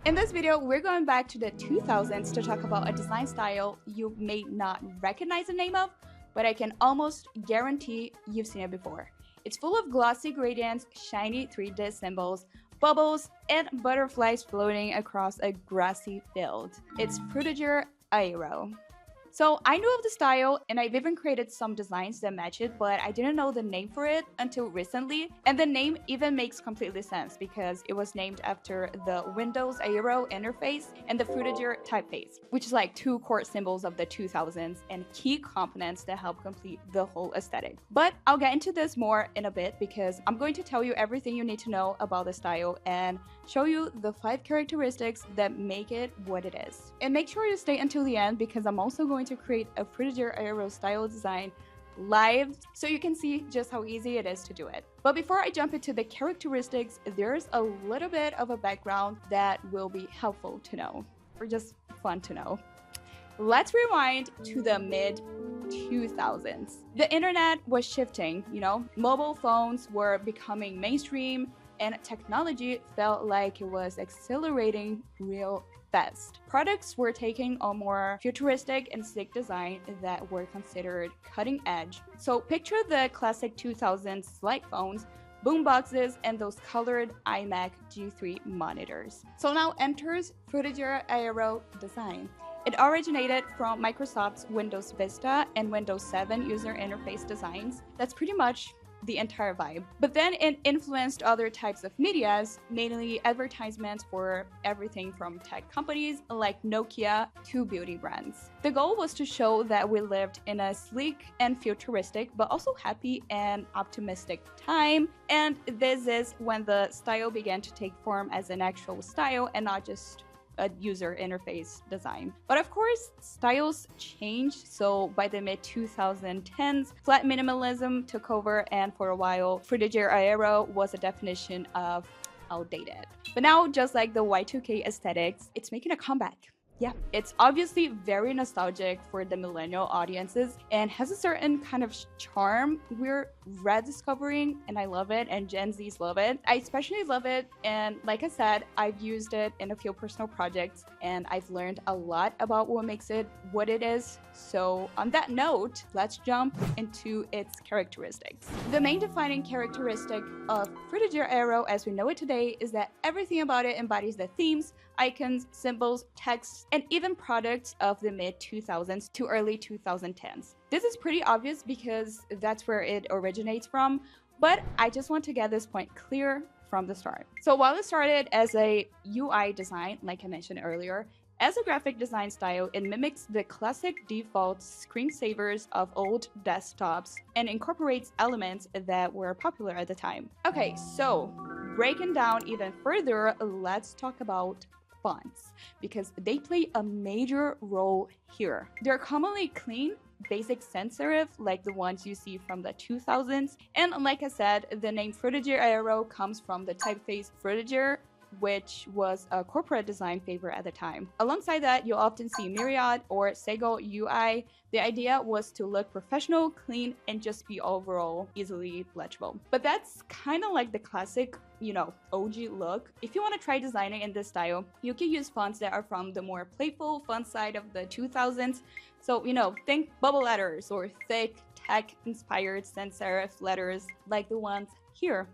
In this video, we're going back to the 2000s to talk about a design style you may not recognize the name of, but I can almost guarantee you've seen it before. It's full of glossy gradients, shiny 3D symbols, bubbles, and butterflies floating across a grassy field. It's Frutiger Aero. So I knew of the style and I've even created some designs that match it, but I didn't know the name for it until recently. And the name even makes completely sense because it was named after the Windows Aero interface and the Frutiger typeface, which is like two core symbols of the 2000s and key components that help complete the whole aesthetic. But I'll get into this more in a bit because I'm going to tell you everything you need to know about the style and show you the 5 characteristics that make it what it is. And make sure you stay until the end because I'm also going to create a Frutiger Aero style design live so you can see just how easy it is to do it. But before I jump into the characteristics, there's a little bit of a background that will be helpful to know, or just fun to know. Let's rewind to the mid 2000s. The internet was shifting, mobile phones were becoming mainstream and technology felt like it was accelerating real fast. Products were taking a more futuristic and sleek design that were considered cutting edge. So picture the classic 2000s slide phones, boomboxes, and those colored iMac G3 monitors. So now enters Frutiger Aero design. It originated from Microsoft's Windows Vista and Windows 7 user interface designs. That's pretty much the entire vibe. But then it influenced other types of medias, mainly advertisements for everything from tech companies like Nokia to beauty brands. The goal was to show that we lived in a sleek and futuristic, but also happy and optimistic time. And this is when the style began to take form as an actual style and not just a user interface design. But of course, styles changed, so by the mid-2010s, flat minimalism took over, and for a while, Frutiger Aero was a definition of outdated. But now, just like the Y2K aesthetics, it's making a comeback. Yeah, it's obviously very nostalgic for the millennial audiences and has a certain kind of charm we're rediscovering, and I love it, and Gen Zs love it. I especially love it, and like I said, I've used it in a few personal projects and I've learned a lot about what makes it what it is. So on that note, let's jump into its characteristics. The main defining characteristic of Frutiger Aero as we know it today is that everything about it embodies the themes, icons, symbols, texts, and even products of the mid-2000s to early 2010s. This is pretty obvious because that's where it originates from, but I just want to get this point clear from the start. So while it started as a UI design, like I mentioned earlier, as a graphic design style, it mimics the classic default screensavers of old desktops and incorporates elements that were popular at the time. Okay, so breaking down even further, let's talk about fonts because they play a major role here. They're commonly clean, basic sans serif like the ones you see from the 2000s, and like I said, the name Frutiger Aero comes from the typeface Frutiger, which was a corporate design favorite at the time. Alongside that, you'll often see Myriad or Sego UI. The idea was to look professional, clean, and just be overall easily legible. But that's kind of like the classic, OG look. If you want to try designing in this style, you can use fonts that are from the more playful, fun side of the 2000s. So, think bubble letters or thick, tech-inspired sans serif letters like the ones here.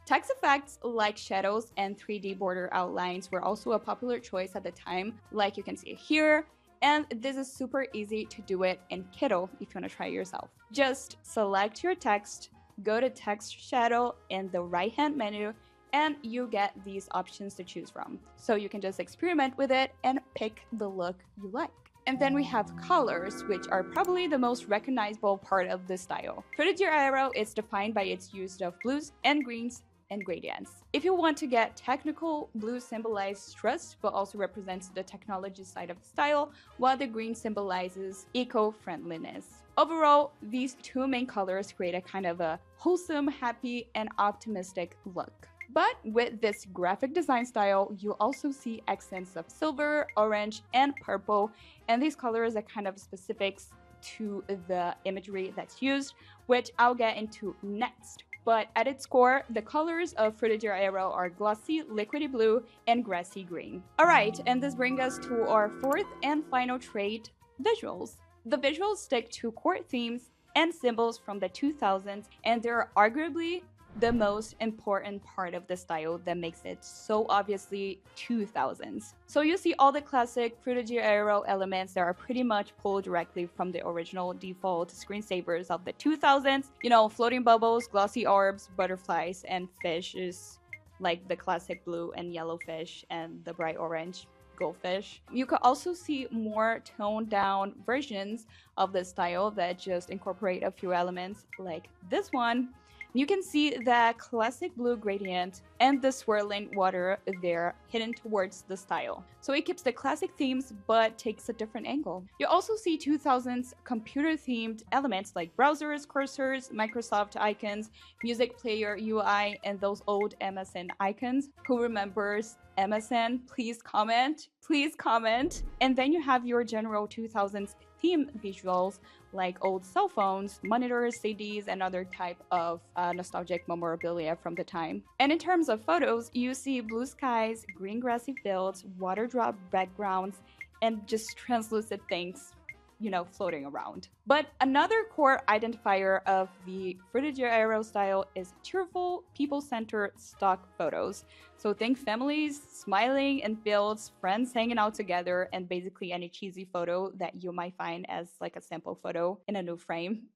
Text effects like shadows and 3D border outlines were also a popular choice at the time, like you can see here. And this is super easy to do it in Kittl if you want to try it yourself. Just select your text, go to text shadow in the right-hand menu, and you get these options to choose from. So you can just experiment with it and pick the look you like. And then we have colors, which are probably the most recognizable part of this style. Frutiger Aero is defined by its use of blues and greens and gradients. If you want to get technical, blue symbolizes trust but also represents the technology side of the style, while the green symbolizes eco-friendliness. Overall, these two main colors create a kind of a wholesome, happy, and optimistic look. But with this graphic design style, you also see accents of silver, orange, and purple, and these colors are kind of specifics to the imagery that's used, which I'll get into next. But at its core, the colors of Frutiger Aero are glossy, liquidy blue, and grassy green. Alright, and this brings us to our fourth and final trait, visuals. The visuals stick to core themes and symbols from the 2000s, and they're arguably the most important part of the style that makes it so obviously 2000s. So you see all the classic Frutiger Aero elements that are pretty much pulled directly from the original default screensavers of the 2000s. You know, floating bubbles, glossy orbs, butterflies, and fishes like the classic blue and yellow fish and the bright orange goldfish. You could also see more toned down versions of the style that just incorporate a few elements like this one. You can see that classic blue gradient and the swirling water there hidden towards the style. So it keeps the classic themes but takes a different angle. You also see 2000s computer themed elements like browsers, cursors, Microsoft icons, music player UI, and those old MSN icons. Who remembers MSN? Please comment. Please comment. And then you have your general 2000s theme visuals like old cell phones, monitors, CDs, and other type of nostalgic memorabilia from the time. And in terms of photos, you see blue skies, green grassy fields, water drop backgrounds, and just translucent things, you know, floating around. But another core identifier of the Frutiger Aero style is cheerful, people-centered stock photos. So think families smiling in fields, friends hanging out together, and basically any cheesy photo that you might find as like a sample photo in a new frame.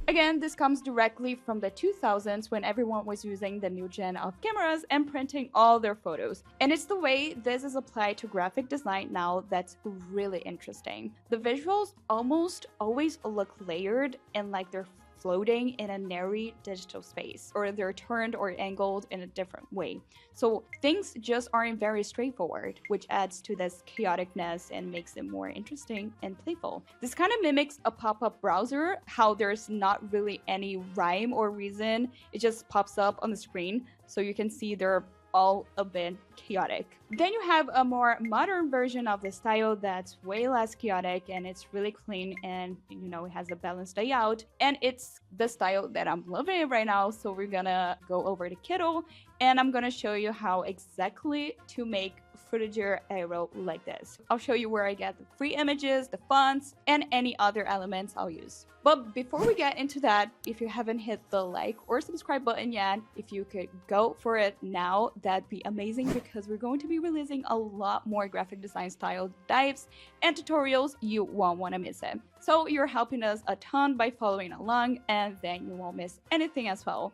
Again, this comes directly from the 2000s when everyone was using the new gen of cameras and printing all their photos. And it's the way this is applied to graphic design now that's really interesting. The visuals almost always look layered and like they're floating in a narrow digital space, or they're turned or angled in a different way. So things just aren't very straightforward, which adds to this chaoticness and makes it more interesting and playful. This kind of mimics a pop-up browser, how there's not really any rhyme or reason, it just pops up on the screen, so you can see they're all a bit chaotic. Then you have a more modern version of the style that's way less chaotic and it's really clean and, you know, it has a balanced layout, and it's the style that I'm loving right now. So we're gonna go over to Kittl and I'm gonna show you how exactly to make Frutiger Aero like this. I'll show you where I get the free images, the fonts, and any other elements I'll use. But before we get into that, if you haven't hit the like or subscribe button yet, if you could go for it now, that'd be amazing, because we're going to be releasing a lot more graphic design style dives and tutorials. You won't want to miss it. So you're helping us a ton by following along, and then you won't miss anything as well.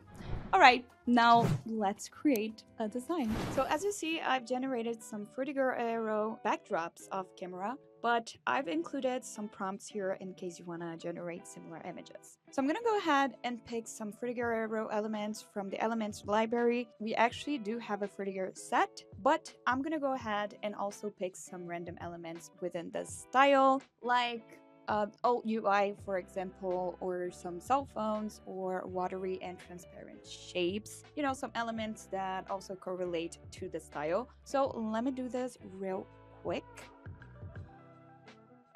Alright, now let's create a design. So as you see, I've generated some Frutiger Aero backdrops off camera, but I've included some prompts here in case you want to generate similar images. So I'm going to go ahead and pick some Frutiger Aero elements from the elements library. We actually do have a Frutiger set, but I'm going to go ahead and also pick some random elements within this style, like old UI, for example, or some cell phones, or watery and transparent shapes. You know, some elements that also correlate to the style. So let me do this real quick.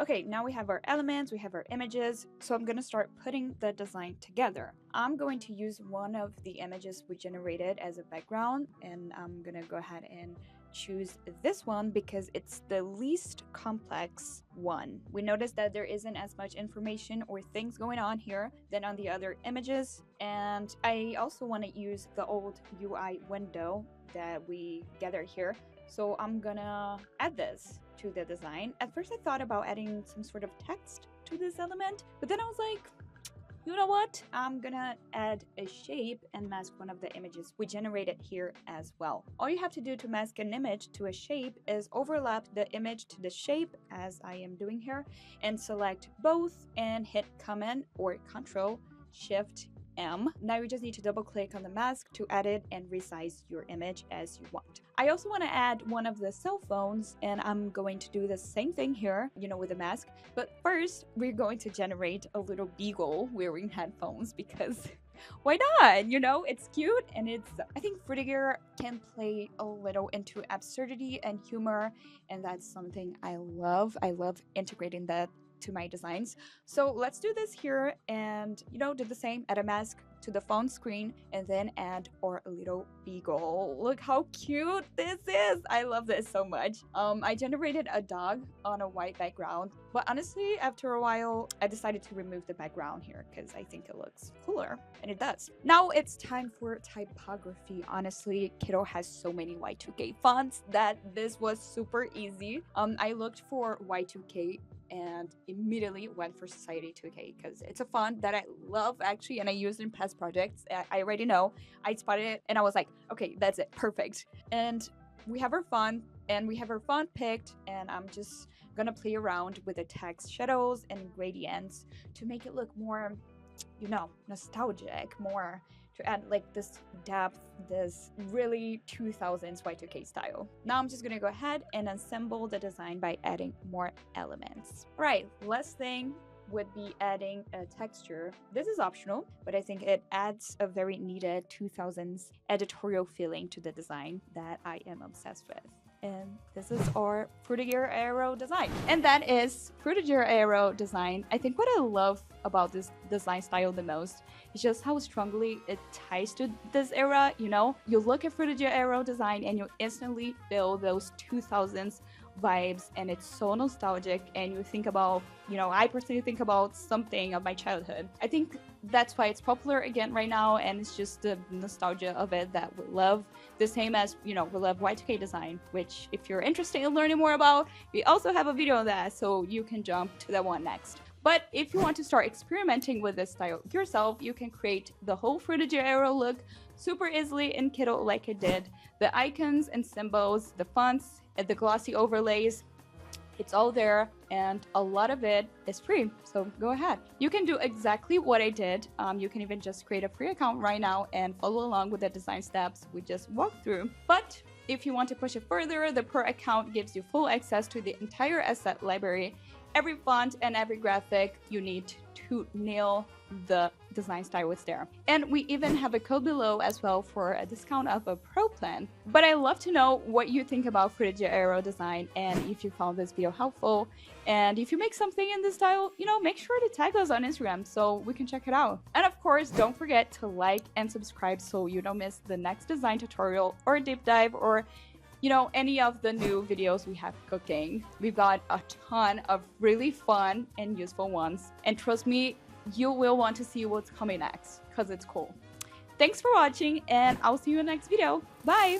Okay, now we have our elements, we have our images, so I'm gonna start putting the design together. I'm going to use one of the images we generated as a background, and I'm gonna go ahead and choose this one because it's the least complex one. We notice that there isn't as much information or things going on here than on the other images, and I also want to use the old UI window that we gathered here. So I'm gonna add this to the design. At first I thought about adding some sort of text to this element, but then I was like, you know what? I'm gonna add a shape and mask one of the images we generated here as well. All you have to do to mask an image to a shape is overlap the image to the shape, as I am doing here, and select both and hit Command or Control Shift M. Now you just need to double click on the mask to edit and resize your image as you want. I also want to add one of the cell phones, and I'm going to do the same thing here, you know, with the mask. But first, we're going to generate a little beagle wearing headphones, because why not? You know, it's cute, and I think Frutiger can play a little into absurdity and humor, and that's something I love. I love integrating that to my designs. So let's do this here and, you know, do the same, add a mask, to the phone screen and then add our little beagle. Look how cute this is. I love this so much. I generated a dog on a white background, but honestly, after a while, I decided to remove the background here because I think it looks cooler, and it does. Now it's time for typography. Honestly, Kittl has so many Y2K fonts that this was super easy. I looked for Y2K and immediately went for Society 2K because it's a font that I love actually, and I used in past projects. I already know. I spotted it and I was like, okay, that's it, perfect. And we have our font picked, and I'm just gonna play around with the text shadows and gradients to make it look more, you know, nostalgic, more to add like this depth, this really 2000s Y2K style. Now I'm just gonna go ahead and assemble the design by adding more elements. All right, last thing would be adding a texture. This is optional, but I think it adds a very needed 2000s editorial feeling to the design that I am obsessed with. And this is our Frutiger Aero design. And that is Frutiger Aero design. I think what I love about this design style the most is just how strongly it ties to this era, you know? You look at Frutiger Aero design and you instantly feel those 2000s vibes, and it's so nostalgic, and you think about, you know, I personally think about something of my childhood. I think that's why it's popular again right now, and it's just the nostalgia of it that we love. The same as, you know, we love Y2K design, which if you're interested in learning more about, we also have a video on that, so you can jump to that one next. But if you want to start experimenting with this style yourself, you can create the whole Frutiger Aero look super easily in Kittl like I did. The icons and symbols, the fonts, and the glossy overlays, it's all there, and a lot of it is free, so go ahead. You can do exactly what I did. You can even just create a free account right now and follow along with the design steps we just walked through. But if you want to push it further, the Pro account gives you full access to the entire asset library, every font and every graphic you need to nail the design style is there. And we even have a code below as well for a discount of a Pro plan. But I love to know what you think about Frutiger Aero design, and if you found this video helpful. And if you make something in this style, you know, make sure to tag us on Instagram so we can check it out. And of course, don't forget to like and subscribe so you don't miss the next design tutorial or deep dive, or you know, any of the new videos we have cooking. We've got a ton of really fun and useful ones. And trust me, you will want to see what's coming next because it's cool. Thanks for watching, and I'll see you in the next video. Bye!